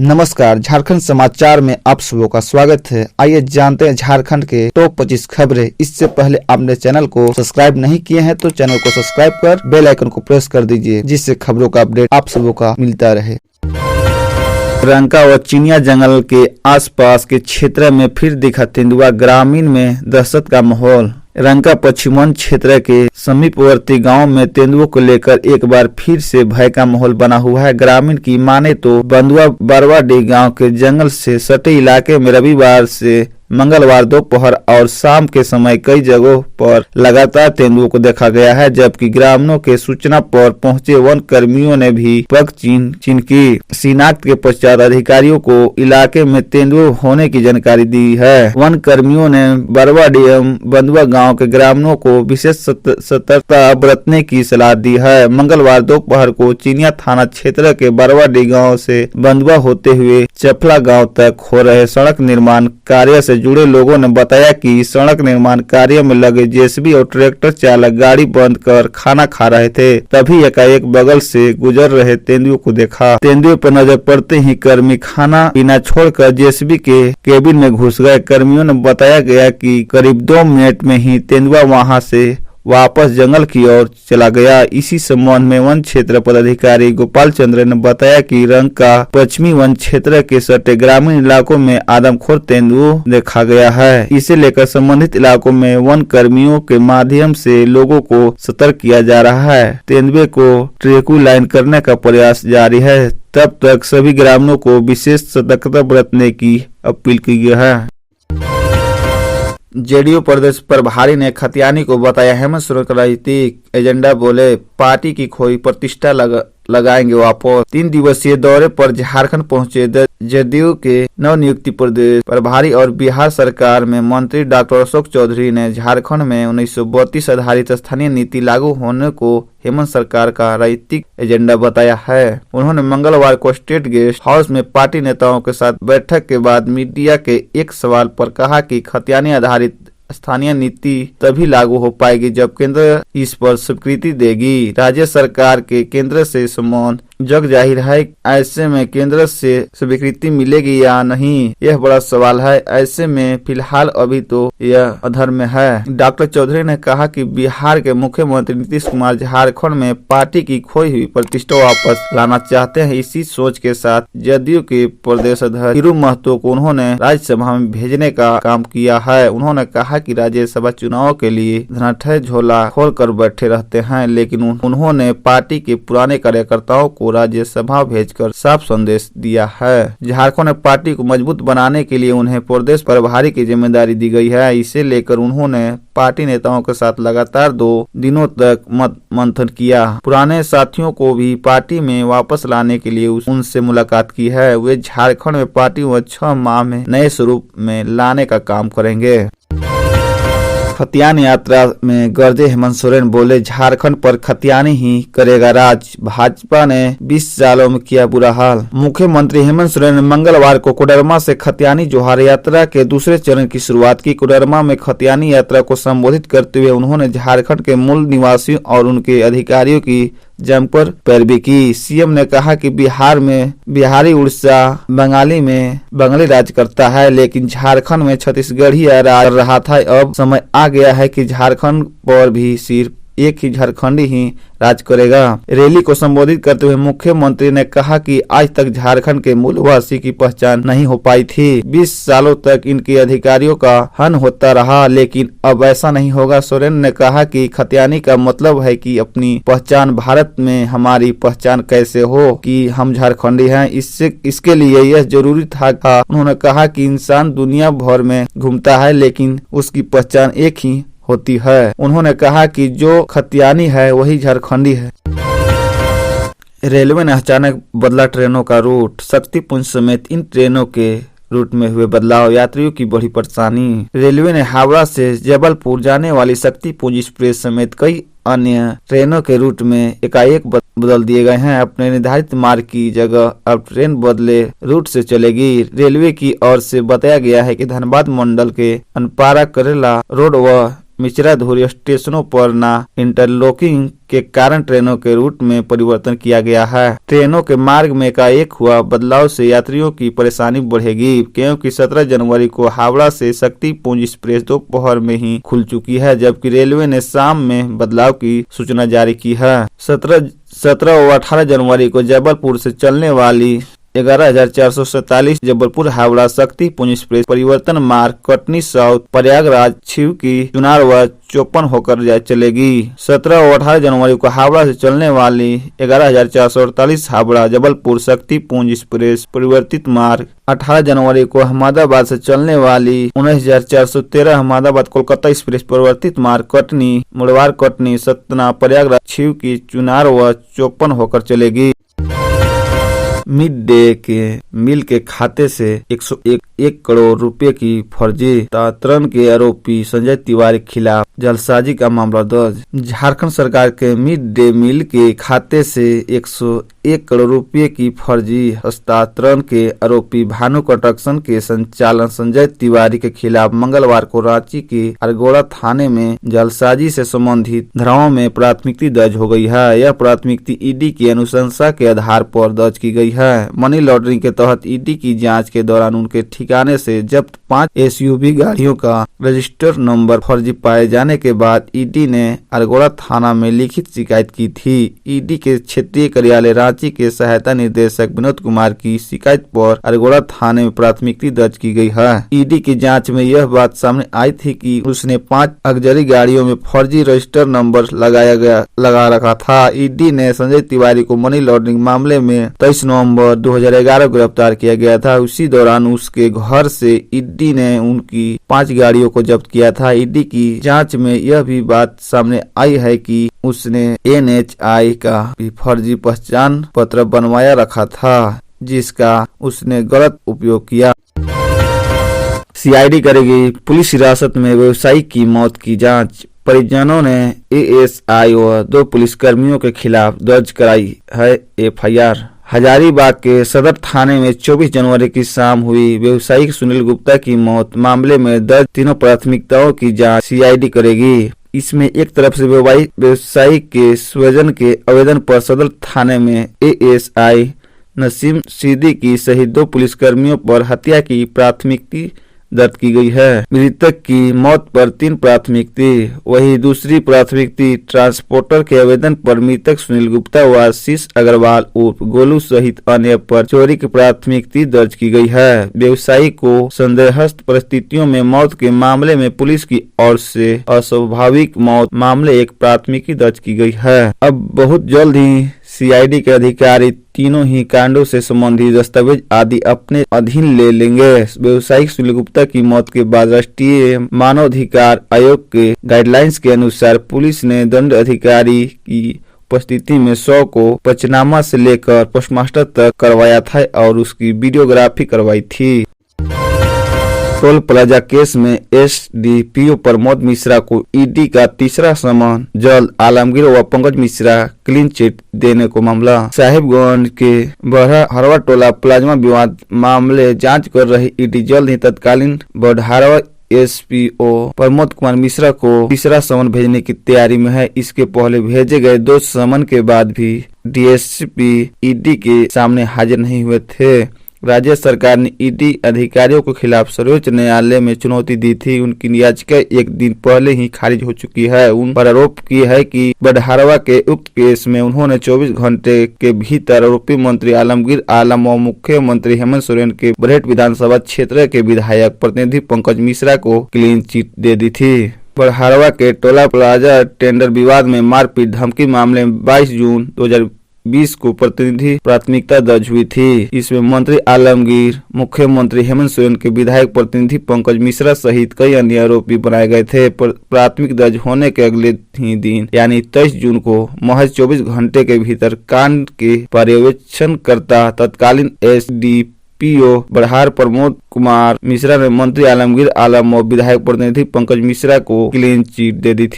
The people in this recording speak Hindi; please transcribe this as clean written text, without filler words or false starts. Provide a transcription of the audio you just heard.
नमस्कार, झारखंड समाचार में आप सबों का स्वागत है। आइए जानते हैं झारखंड के टॉप 25 खबरें। इससे पहले आपने चैनल को सब्सक्राइब नहीं किए हैं तो चैनल को सब्सक्राइब कर बेल आइकन को प्रेस कर दीजिए, जिससे खबरों का अपडेट आप सबों का मिलता रहे। रंका व चिनिया जंगल के आसपास के क्षेत्र में फिर दिखा तेंदुआ, ग्रामीण में दहशत का माहौल। रंका पश्चिम वन क्षेत्र के समीपवर्ती गांव में तेंदुओं को लेकर एक बार फिर से भय का माहौल बना हुआ है। ग्रामीण की माने तो बंदुआ बरवाडी गांव के जंगल से सटे इलाके में रविवार से मंगलवार दोपहर और शाम के समय कई जगहों पर लगातार तेंदुओं को देखा गया है, जबकि ग्रामीणों के सूचना पर पहुंचे वन कर्मियों ने भी पग चिन्ह की शिनाख्त के पश्चात अधिकारियों को इलाके में तेंदुए होने की जानकारी दी है। वन कर्मियों ने बरवाडी एवं बंदुआ गांव के ग्रामीणों को विशेष सतर्कता बरतने की सलाह दी है। मंगलवार दोपहर को चिनिया थाना क्षेत्र के बरवाडी गाँव से बंदुआ होते हुए चफला गाँव तक हो रहे सड़क निर्माण कार्य से जुड़े लोगों ने बताया कि सड़क निर्माण कार्य में लगे जेसीबी और ट्रैक्टर चालक गाड़ी बंद कर खाना खा रहे थे, तभी एकाएक बगल से गुजर रहे तेंदुए को देखा। तेंदुए पर नजर पड़ते ही कर्मी खाना पीना छोड़कर जेसीबी के केबिन में घुस गए। कर्मियों ने बताया गया कि करीब 2 मिनट में ही तेंदुआ वहां से वापस जंगल की ओर चला गया। इसी संबंध में वन क्षेत्र पदाधिकारी गोपाल चंद्र ने बताया कि रंका पश्चिमी वन क्षेत्र के सटे ग्रामीण इलाकों में आदमखोर तेंदुआ देखा गया है। इसे लेकर संबंधित इलाकों में वन कर्मियों के माध्यम से लोगों को सतर्क किया जा रहा है। तेंदुए को ट्रैकुलाइन करने का प्रयास जारी है। तब तक सभी ग्रामीणों को विशेष सतर्कता बरतने की अपील की गई है। जेडीयू प्रदेश प्रभारी ने खतियानी को बताया हेमंत सोरेन का राजनीतिक एजेंडा, बोले पार्टी की खोई प्रतिष्ठा लगाएंगे वापस। 3 दिवसीय दौरे पर झारखंड पहुंचे जदयू के नवनियुक्त प्रदेश प्रभारी और बिहार सरकार में मंत्री डॉक्टर अशोक चौधरी ने झारखंड में 1932 आधारित स्थानीय नीति लागू होने को हेमंत सरकार का राजनीतिक एजेंडा बताया है। उन्होंने मंगलवार को स्टेट गेस्ट हाउस में पार्टी नेताओं के साथ बैठक के बाद मीडिया के एक सवाल पर कहा कि खतियानी आधारित स्थानीय नीति तभी लागू हो पाएगी जब केंद्र इस पर स्वीकृति देगी। राज्य सरकार के केंद्र से संबंध जग जाहिर है। ऐसे में केंद्र से स्वीकृति मिलेगी या नहीं, यह बड़ा सवाल है। ऐसे में फिलहाल अभी तो यह अधर में है। डॉक्टर चौधरी ने कहा कि बिहार के मुख्यमंत्री नीतीश कुमार झारखंड में पार्टी की खोई हुई प्रतिष्ठा वापस लाना चाहते हैं। इसी सोच के साथ जदयू के प्रदेश अध्यक्ष हिरू महतो को उन्होंने राज्यसभा में भेजने का काम किया है। उन्होंने कहा कि राज्यसभा चुनाव के लिए धनाढ्य झोला खोल कर बैठे रहते हैं, लेकिन उन्होंने पार्टी के पुराने कार्यकर्ताओं को राज्यसभा भेजकर साफ संदेश दिया है। झारखंड में पार्टी को मजबूत बनाने के लिए उन्हें प्रदेश प्रभारी की जिम्मेदारी दी गई है। इसे लेकर उन्होंने पार्टी नेताओं के साथ लगातार 2 दिनों तक मत मंथन किया। पुराने साथियों को भी पार्टी में वापस लाने के लिए उनसे मुलाकात की है। वे झारखंड में पार्टी को 6 माह में नए स्वरूप में लाने का काम करेंगे। खतियानी यात्रा में गरजे हेमंत सोरेन, बोले झारखंड पर खतियानी ही करेगा राज, भाजपा ने 20 सालों में किया बुरा हाल। मुख्यमंत्री हेमंत सोरेन ने मंगलवार को कोडरमा से खतियानी जोहार यात्रा के दूसरे चरण की शुरुआत की। कोडरमा में खतियानी यात्रा को संबोधित करते हुए उन्होंने झारखंड के मूल निवासियों और उनके अधिकारियों की जमकर पैरवी की। सीएम ने कहा कि बिहार में बिहारी, उड़ीसा बंगाली में बंगाली राज करता है, लेकिन झारखंड में छत्तीसगढ़ी राज कर रहा था। अब समय आ गया है कि झारखंड पर भी सिर्फ एक ही झारखंडी ही राज करेगा। रैली को संबोधित करते हुए मुख्यमंत्री ने कहा कि आज तक झारखंड के मूलवासी की पहचान नहीं हो पाई थी। 20 सालों तक इनके अधिकारियों का हनन होता रहा, लेकिन अब ऐसा नहीं होगा। सोरेन ने कहा कि खतियानी का मतलब है कि अपनी पहचान भारत में हमारी पहचान कैसे हो कि हम झारखंडी हैं, इसके लिए यह जरूरी था। उन्होंने कहा कि इंसान दुनिया भर में घूमता है, लेकिन उसकी पहचान एक ही होती है। उन्होंने कहा कि जो खतियानी है वही झारखंडी है। रेलवे ने अचानक बदला ट्रेनों का रूट, शक्तिपुंज समेत इन ट्रेनों के रूट में हुए बदलाव, यात्रियों की बड़ी परेशानी। रेलवे ने हावड़ा से जबलपुर जाने वाली शक्तिपुंज एक्सप्रेस समेत कई अन्य ट्रेनों के रूट में एकाएक बदल दिए गए हैं। अपने निर्धारित मार्ग की जगह अब ट्रेन बदले रूट से चलेगी। रेलवे की ओर से बताया गया है कि धनबाद मंडल के अनपारा करेला रोड व मिश्राधुरी स्टेशनों पर न इंटरलॉकिंग के कारण ट्रेनों के रूट में परिवर्तन किया गया है। ट्रेनों के मार्ग में एकाएक हुआ बदलाव से यात्रियों की परेशानी बढ़ेगी, क्योंकि 17 जनवरी को हावड़ा से शक्तिपुंज एक्सप्रेस दोपहर में ही खुल चुकी है, जबकि रेलवे ने शाम में बदलाव की सूचना जारी की है। 17 और 18 जनवरी को जबलपुर से चलने वाली 11,447 जबलपुर हावड़ा शक्तिपुंज एक्सप्रेस परिवर्तन मार्ग कटनी साउथ प्रयागराज छिवकी चुनार व चौपन होकर चलेगी। 17 और 18 जनवरी को हावड़ा से चलने वाली 11,448 हावड़ा जबलपुर शक्तिपुंज एक्सप्रेस परिवर्तित मार्ग 18 जनवरी को अहमदाबाद से चलने वाली 19,413 अहमदाबाद कोलकाता एक्सप्रेस परिवर्तित मार्ग कटनी मुड़वार कटनी सतना प्रयागराज छिवकी चुनार व चौपन होकर चलेगी। मिड डे के मील के खाते से 101 करोड़ रुपए की फर्जी तातरन के आरोपी संजय तिवारी के खिलाफ जालसाजी का मामला दर्ज। झारखंड सरकार के मिड डे मील के खाते से 101 करोड़ रुपए की फर्जी हस्तांतरण के आरोपी भानु कंस्ट्रक्शन के संचालक संजय तिवारी के खिलाफ मंगलवार को रांची के अरगोड़ा थाने में जालसाजी से संबंधित धाराओं में प्राथमिकी दर्ज हो गई है। यह प्राथमिकी ईडी की अनुशंसा के आधार पर दर्ज की गई है। मनी लॉन्ड्रिंग के तहत ईडी की जांच के दौरान उनके ठिकाने से जब्त 5 एसयूवी गाड़ियों का रजिस्टर नंबर फर्जी पाए जाने के बाद ईडी ने अरगोड़ा थाना में लिखित शिकायत की थी। ईडी के क्षेत्रीय कार्यालय रांची के सहायता निदेशक विनोद कुमार की शिकायत पर अरगोड़ा थाने में प्राथमिकी दर्ज की गई है। ईडी की जांच में यह बात सामने आई थी कि उसने 5 लग्जरी गाड़ियों में फर्जी रजिस्टर नंबर लगा रखा था। ईडी ने संजय तिवारी को मनी लॉन्ड्रिंग मामले में 23 नवंबर 2011 गिरफ्तार किया गया था। उसी दौरान उसके घर से ईडी ने उनकी 5 गाड़ियों को जब्त किया था। ईडी की जांच में यह भी बात सामने आई है कि उसने NHI का भी फर्जी पहचान पत्र बनवाया रखा था, जिसका उसने गलत उपयोग किया। CID करेगी पुलिस हिरासत में व्यवसायी की मौत की जांच। परिजनों ने ASI व 2 पुलिसकर्मियों के खिलाफ दर्ज कराई है FIR। हजारीबाग के सदर थाने में 24 जनवरी की शाम हुई व्यवसायी सुनील गुप्ता की मौत मामले में दर्ज तीनों प्राथमिकताओं की जांच CID करेगी। इसमें एक तरफ से व्यवसायी के स्वजन के आवेदन पर सदर थाने में ASI नसीम सिद्दीकी सहित 2 पुलिसकर्मियों पर हत्या की प्राथमिकी दर्ज की गई है। मृतक की मौत पर 3 प्राथमिकी, वही दूसरी प्राथमिकी ट्रांसपोर्टर के आवेदन पर मृतक सुनील गुप्ता व आशीष अग्रवाल उर्फ गोलू सहित अन्य पर चोरी की प्राथमिकी दर्ज की गई है। व्यवसायी को संदेहस्थ परिस्थितियों में मौत के मामले में पुलिस की ओर से अस्वाभाविक मौत मामले एक प्राथमिकी दर्ज की गई है। अब बहुत जल्द ही CID के अधिकारी तीनों ही कांडों से संबंधित दस्तावेज आदि अपने अधीन ले लेंगे। व्यवसायिक सुनील गुप्ता की मौत के बाद राष्ट्रीय मानवाधिकार आयोग के गाइडलाइंस के अनुसार पुलिस ने दंड अधिकारी की उपस्थिति में शव को पंचनामा से लेकर पोस्टमार्टम तक करवाया था और उसकी वीडियोग्राफी करवाई थी। टोल प्लाजा केस में SDPO प्रमोद मिश्रा को ईडी का तीसरा समन जल्द। आलमगीर व पंकज मिश्रा क्लीन चिट देने को मामला। साहिबगंज के बड़हरवा टोला प्लाज्मा विवाद मामले जांच कर रही ईडी जल्द ही तत्कालीन बड़हरवा SPO प्रमोद कुमार मिश्रा को तीसरा समन भेजने की तैयारी में है। इसके पहले भेजे गए 2 समन के बाद भी DSP ईडी के सामने हाजिर नहीं हुए थे। राज्य सरकार ने ईडी अधिकारियों के खिलाफ सर्वोच्च न्यायालय में चुनौती दी थी। उनकी याचिका एक दिन पहले ही खारिज हो चुकी है। उन पर आरोप किया है कि बड़हरवा के उक्त केस में उन्होंने 24 घंटे के भीतर आरोपी मंत्री आलमगीर आलम और मुख्यमंत्री हेमंत सोरेन के बरहेट विधानसभा क्षेत्र के विधायक प्रतिनिधि पंकज मिश्रा को क्लीन चिट दे दी थी। बड़हरवा के टोला प्लाजा टेंडर विवाद में मारपीट धमकी मामले में 22 जून 2020 को प्रतिनिधि प्राथमिकता दर्ज हुई थी। इसमें मंत्री आलमगीर, मुख्यमंत्री हेमंत सोरेन के विधायक प्रतिनिधि पंकज मिश्रा सहित कई अन्य आरोपी बनाए गए थे। प्राथमिक दर्ज होने के अगले ही दिन यानी 23 जून को महज 24 घंटे के भीतर कांड के पर्यवेक्षण करता तत्कालीन SDPO बड़हार प्रमोद कुमार मिश्रा ने मंत्री आलमगीर आलम और विधायक प्रतिनिधि पंकज मिश्रा को क्लीन चिट दे दी थी।